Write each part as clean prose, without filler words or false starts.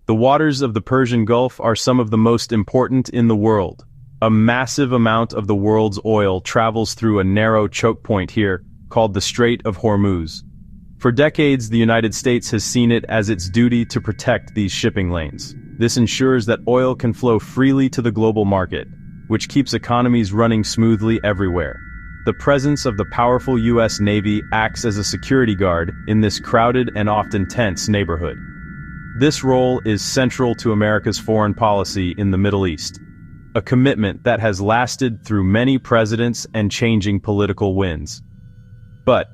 The waters of the Persian Gulf are some of the most important in the world. A massive amount of the world's oil travels through a narrow choke point here, called the Strait of Hormuz. For decades, the United States has seen it as its duty to protect these shipping lanes. This ensures that oil can flow freely to the global market, which keeps economies running smoothly everywhere. The presence of the powerful U.S. Navy acts as a security guard in this crowded and often tense neighborhood. This role is central to America's foreign policy in the Middle East, a commitment that has lasted through many presidents and changing political winds. But,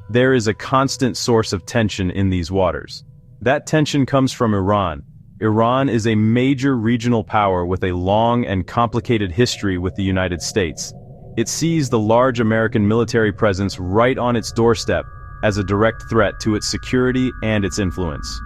there is a constant source of tension in these waters. That tension comes from Iran. Iran is a major regional power with a long and complicated history with the United States. It sees the large American military presence right on its doorstep as a direct threat to its security and its influence.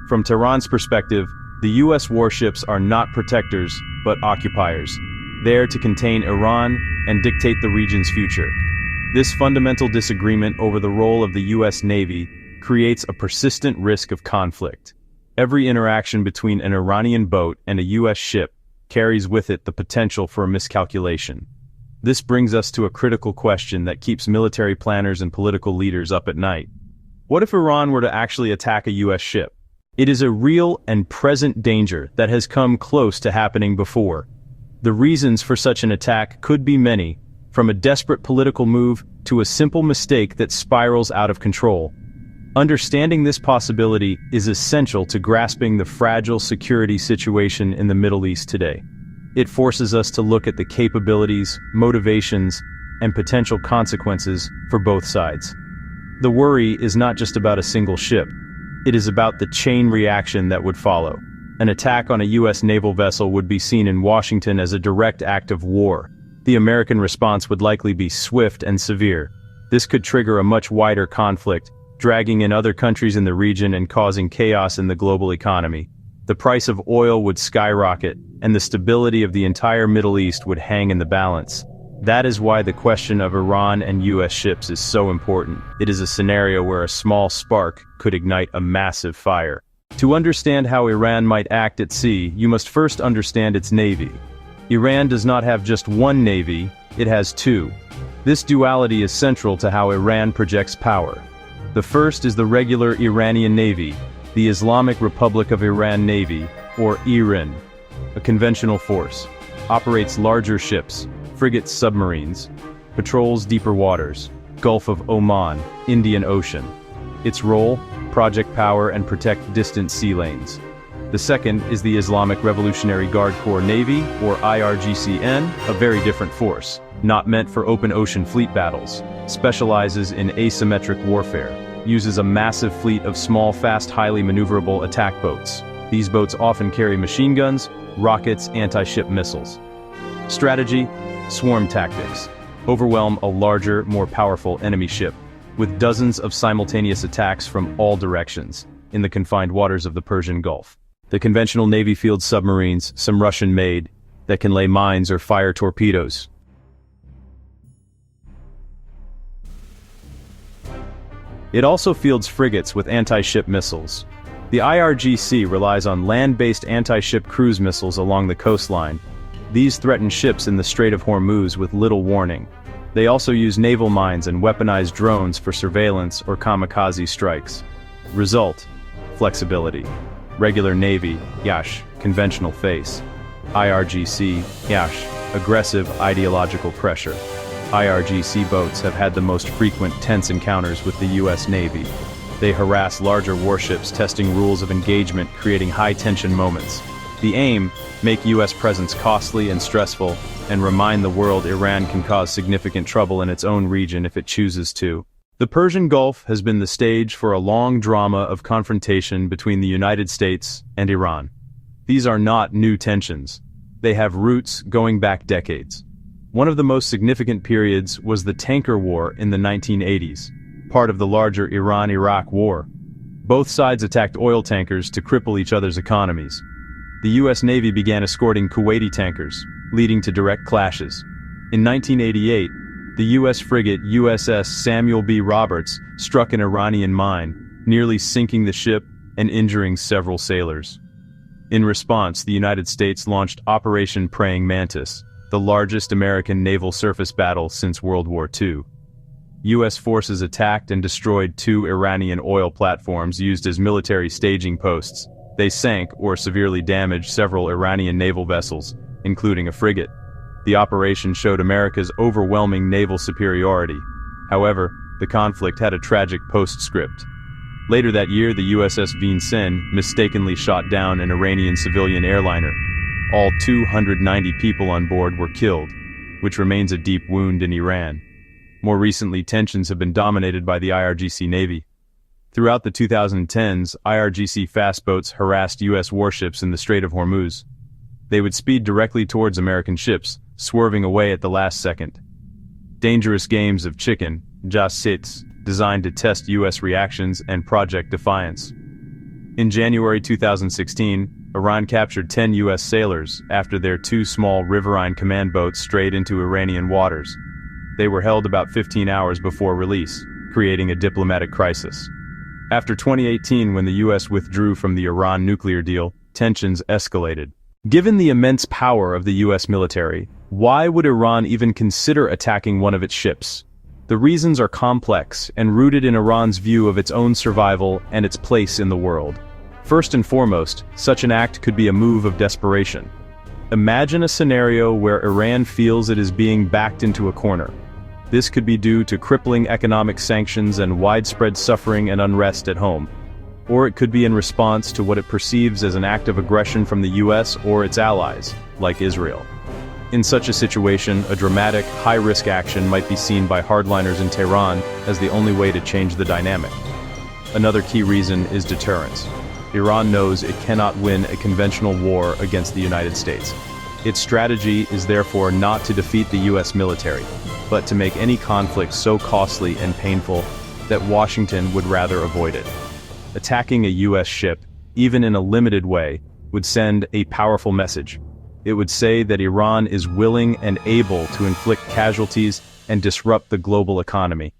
From Tehran's perspective, the U.S. warships are not protectors, but occupiers, there to contain Iran and dictate the region's future. This fundamental disagreement over the role of the U.S. Navy creates a persistent risk of conflict. Every interaction between an Iranian boat and a U.S. ship carries with it the potential for a miscalculation. This brings us to a critical question that keeps military planners and political leaders up at night. What if Iran were to actually attack a U.S. ship? It is a real and present danger that has come close to happening before. The reasons for such an attack could be many, from a desperate political move to a simple mistake that spirals out of control. Understanding this possibility is essential to grasping the fragile security situation in the Middle East today. It forces us to look at the capabilities, motivations, and potential consequences for both sides. The worry is not just about a single ship. It is about the chain reaction that would follow. An attack on a U.S. naval vessel would be seen in Washington as a direct act of war. The American response would likely be swift and severe. This could trigger a much wider conflict, dragging in other countries in the region and causing chaos in the global economy. The price of oil would skyrocket, and the stability of the entire Middle East would hang in the balance. That is why the question of Iran and U.S. ships is so important. It is a scenario where a small spark could ignite a massive fire. To understand how Iran might act at sea, you must first understand its navy. Iran does not have just one navy, it has two. This duality is central to how Iran projects power. The first is the regular Iranian Navy, the Islamic Republic of Iran Navy, or IRIN, a conventional force, operates larger ships, frigates, submarines, patrols deeper waters, Gulf of Oman, Indian Ocean. Its role, project power and protect distant sea lanes. The second is the Islamic Revolutionary Guard Corps Navy, or IRGCN, a very different force, not meant for open ocean fleet battles, specializes in asymmetric warfare, uses a massive fleet of small, fast, highly maneuverable attack boats. These boats often carry machine guns, rockets, anti-ship missiles. Strategy: swarm tactics. Overwhelm a larger, more powerful enemy ship, with dozens of simultaneous attacks from all directions, in the confined waters of the Persian Gulf. The conventional Navy fields submarines, some Russian-made, that can lay mines or fire torpedoes. It also fields frigates with anti-ship missiles. The IRGC relies on land-based anti-ship cruise missiles along the coastline. These threaten ships in the Strait of Hormuz with little warning. They also use naval mines and weaponized drones for surveillance or kamikaze strikes. Result: flexibility. Regular Navy, Yash, conventional face. IRGC, Yash, aggressive ideological pressure. IRGC boats have had the most frequent tense encounters with the U.S. Navy. They harass larger warships, testing rules of engagement, creating high-tension moments. The aim: make U.S. presence costly and stressful, and remind the world Iran can cause significant trouble in its own region if it chooses to. The Persian Gulf has been the stage for a long drama of confrontation between the United States and Iran. These are not new tensions. They have roots going back decades. One of the most significant periods was the tanker war in the 1980s, part of the larger Iran-Iraq war. Both sides attacked oil tankers to cripple each other's economies. The U.S. Navy began escorting Kuwaiti tankers, leading to direct clashes. In 1988, the U.S. frigate USS Samuel B. Roberts struck an Iranian mine, nearly sinking the ship and injuring several sailors. In response, the United States launched Operation Praying Mantis, the largest American naval surface battle since World War II. U.S. forces attacked and destroyed 2 Iranian oil platforms used as military staging posts. They sank or severely damaged several Iranian naval vessels, including a frigate. The operation showed America's overwhelming naval superiority. However, the conflict had a tragic postscript. Later that year, the USS Vincennes mistakenly shot down an Iranian civilian airliner. All 290 people on board were killed, which remains a deep wound in Iran. More recently, tensions have been dominated by the IRGC Navy. Throughout the 2010s, IRGC fast boats harassed U.S. warships in the Strait of Hormuz. They would speed directly towards American ships, swerving away at the last second. Dangerous games of chicken, jassits, designed to test U.S. reactions and Project Defiance. In January 2016, Iran captured 10 U.S. sailors after their 2 small riverine command boats strayed into Iranian waters. They were held about 15 hours before release, creating a diplomatic crisis. After 2018, when the U.S. withdrew from the Iran nuclear deal, tensions escalated. Given the immense power of the U.S. military, why would Iran even consider attacking one of its ships? The reasons are complex and rooted in Iran's view of its own survival and its place in the world. First and foremost, such an act could be a move of desperation. Imagine a scenario where Iran feels it is being backed into a corner. This could be due to crippling economic sanctions and widespread suffering and unrest at home. Or it could be in response to what it perceives as an act of aggression from the US or its allies, like Israel. In such a situation, a dramatic, high-risk action might be seen by hardliners in Tehran as the only way to change the dynamic. Another key reason is deterrence. Iran knows it cannot win a conventional war against the United States. Its strategy is therefore not to defeat the US military, but to make any conflict so costly and painful that Washington would rather avoid it. Attacking a US ship, even in a limited way, would send a powerful message. It would say that Iran is willing and able to inflict casualties and disrupt the global economy.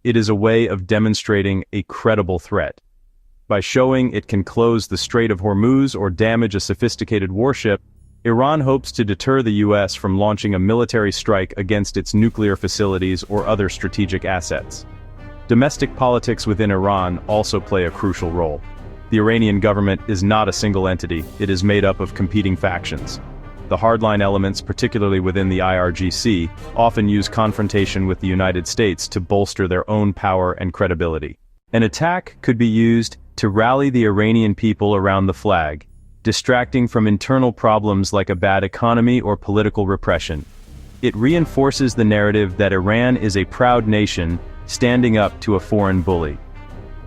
It is a way of demonstrating a credible threat. By showing it can close the Strait of Hormuz or damage a sophisticated warship, Iran hopes to deter the US from launching a military strike against its nuclear facilities or other strategic assets. Domestic politics within Iran also play a crucial role. The Iranian government is not a single entity, it is made up of competing factions. The hardline elements, particularly within the IRGC, often use confrontation with the United States to bolster their own power and credibility. An attack could be used to rally the Iranian people around the flag, distracting from internal problems like a bad economy or political repression. It reinforces the narrative that Iran is a proud nation standing up to a foreign bully.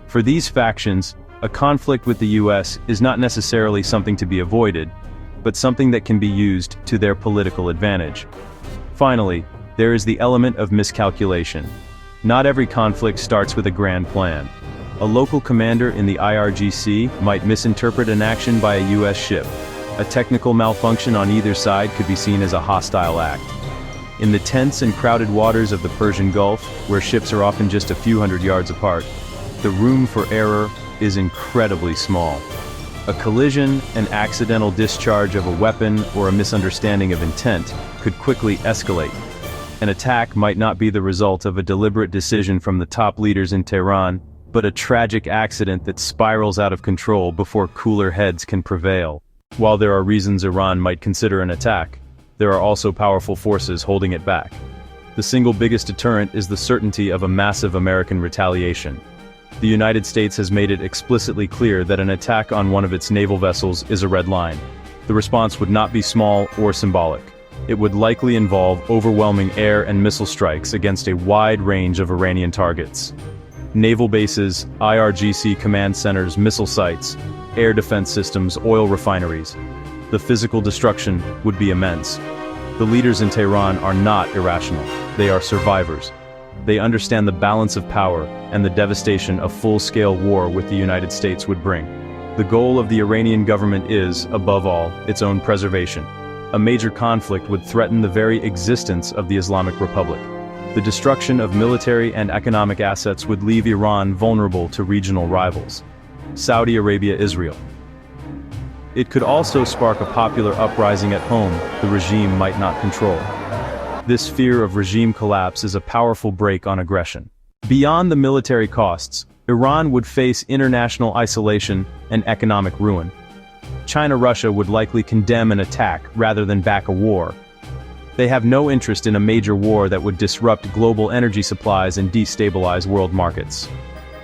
For these factions, a conflict with the US is not necessarily something to be avoided, but something that can be used to their political advantage. Finally, there is the element of miscalculation. Not every conflict starts with a grand plan. A local commander in the IRGC might misinterpret an action by a US ship. A technical malfunction on either side could be seen as a hostile act. In the tense and crowded waters of the Persian Gulf, where ships are often just a few hundred yards apart, the room for error is incredibly small. A collision, an accidental discharge of a weapon, or a misunderstanding of intent could quickly escalate. An attack might not be the result of a deliberate decision from the top leaders in Tehran, but a tragic accident that spirals out of control before cooler heads can prevail. While there are reasons Iran might consider an attack, there are also powerful forces holding it back. The single biggest deterrent is the certainty of a massive American retaliation. The United States has made it explicitly clear that an attack on one of its naval vessels is a red line. The response would not be small or symbolic. It would likely involve overwhelming air and missile strikes against a wide range of Iranian targets. Naval bases, IRGC command centers, missile sites, air defense systems, oil refineries. The physical destruction would be immense. The leaders in Tehran are not irrational. They are survivors. They understand the balance of power and the devastation a full-scale war with the United States would bring. The goal of the Iranian government is, above all, its own preservation. A major conflict would threaten the very existence of the Islamic Republic. The destruction of military and economic assets would leave Iran vulnerable to regional rivals. Saudi Arabia-Israel. It could also spark a popular uprising at home the regime might not control. This fear of regime collapse is a powerful brake on aggression. Beyond the military costs, Iran would face international isolation and economic ruin. China-Russia would likely condemn an attack rather than back a war. They have no interest in a major war that would disrupt global energy supplies and destabilize world markets.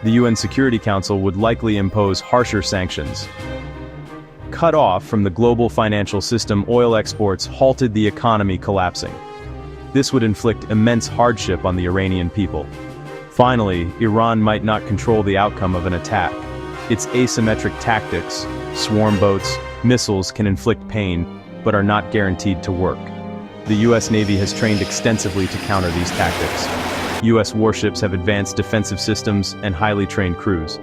The UN Security Council would likely impose harsher sanctions. Cut off from the global financial system, oil exports halted the economy collapsing. This would inflict immense hardship on the Iranian people. Finally, Iran might not control the outcome of an attack. Its asymmetric tactics, swarm boats, missiles can inflict pain, but are not guaranteed to work. The US Navy has trained extensively to counter these tactics. US warships have advanced defensive systems and highly trained crews.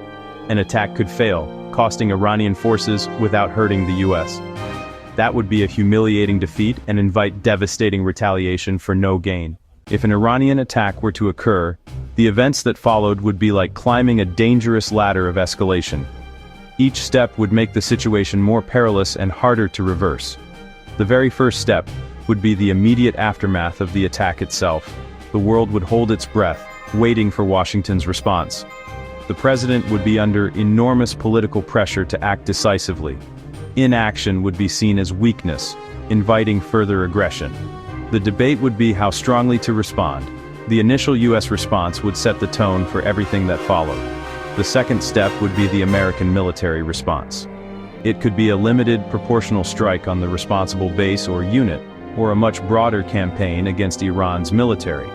An attack could fail, costing Iranian forces without hurting the US. That would be a humiliating defeat and invite devastating retaliation for no gain. If an Iranian attack were to occur, the events that followed would be like climbing a dangerous ladder of escalation. Each step would make the situation more perilous and harder to reverse. The very first step would be the immediate aftermath of the attack itself. The world would hold its breath, waiting for Washington's response. The president would be under enormous political pressure to act decisively. Inaction would be seen as weakness, inviting further aggression. The debate would be how strongly to respond. The initial US response would set the tone for everything that followed. The second step would be the American military response. It could be a limited proportional strike on the responsible base or unit, or a much broader campaign against Iran's military.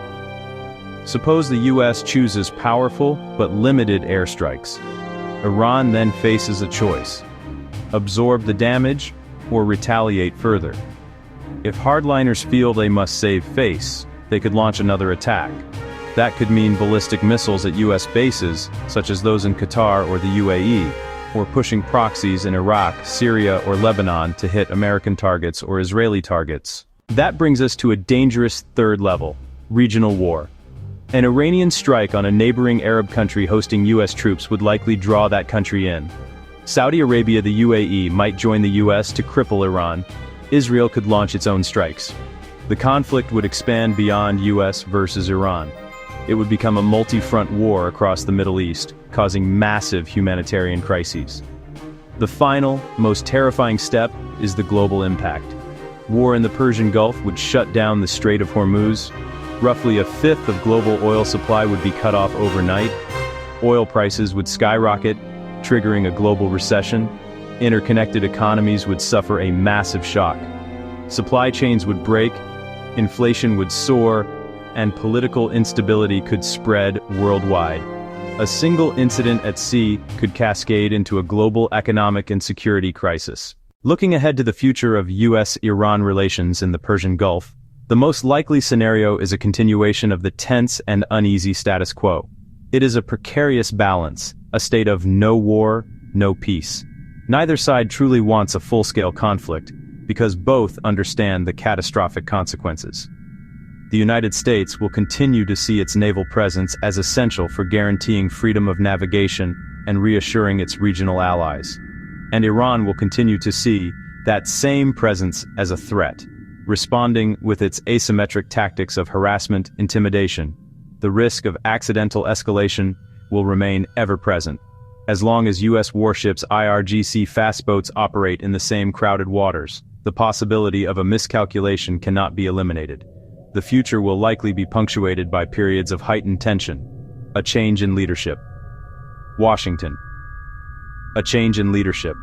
Suppose the US chooses powerful but limited airstrikes. Iran then faces a choice: absorb the damage or retaliate further. If hardliners feel they must save face, they could launch another attack. That could mean ballistic missiles at US bases, such as those in Qatar or the UAE, or pushing proxies in Iraq, Syria, or Lebanon to hit American targets or Israeli targets. That brings us to a dangerous third level: regional war. An Iranian strike on a neighboring Arab country hosting US troops would likely draw that country in. Saudi Arabia, the UAE, might join the US to cripple Iran. Israel could launch its own strikes. The conflict would expand beyond US versus Iran. It would become a multi-front war across the Middle East, causing massive humanitarian crises. The final, most terrifying step is the global impact. War in the Persian Gulf would shut down the Strait of Hormuz. Roughly a fifth of global oil supply would be cut off overnight. Oil prices would skyrocket, triggering a global recession. Interconnected economies would suffer a massive shock. Supply chains would break, inflation would soar, and political instability could spread worldwide. A single incident at sea could cascade into a global economic and security crisis. Looking ahead to the future of US-Iran relations in the Persian Gulf, the most likely scenario is a continuation of the tense and uneasy status quo. It is a precarious balance, a state of no war, no peace. Neither side truly wants a full-scale conflict, because both understand the catastrophic consequences. The United States will continue to see its naval presence as essential for guaranteeing freedom of navigation and reassuring its regional allies. And Iran will continue to see that same presence as a threat, responding with its asymmetric tactics of harassment, intimidation. The risk of accidental escalation will remain ever present. As long as US warships IRGC fast boats operate in the same crowded waters, the possibility of a miscalculation cannot be eliminated. The future will likely be punctuated by periods of heightened tension. A change in leadership. Washington. A change in leadership.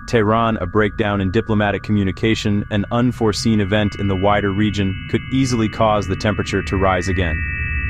Tehran, a breakdown in diplomatic communication, an unforeseen event in the wider region, could easily cause the temperature to rise again.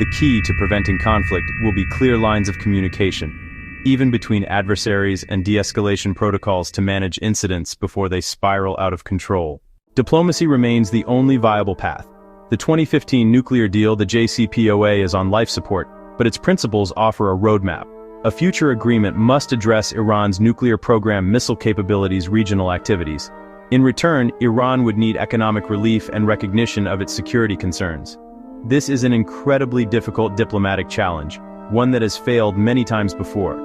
The key to preventing conflict will be clear lines of communication, even between adversaries, and de-escalation protocols to manage incidents before they spiral out of control. Diplomacy remains the only viable path. The 2015 nuclear deal, the JCPOA, is on life support, but its principles offer a roadmap. A future agreement must address Iran's nuclear program, missile capabilities, regional activities. In return, Iran would need economic relief and recognition of its security concerns. This is an incredibly difficult diplomatic challenge, one that has failed many times before.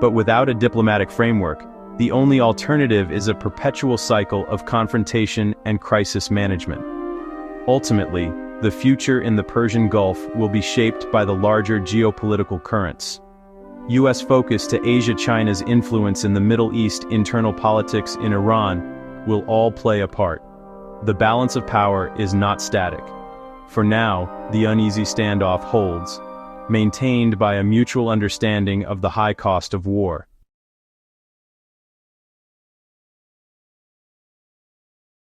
But without a diplomatic framework, the only alternative is a perpetual cycle of confrontation and crisis management. Ultimately, the future in the Persian Gulf will be shaped by the larger geopolitical currents. US focus to Asia-China's influence in the Middle East, internal politics in Iran, will all play a part. The balance of power is not static. For now, the uneasy standoff holds, maintained by a mutual understanding of the high cost of war.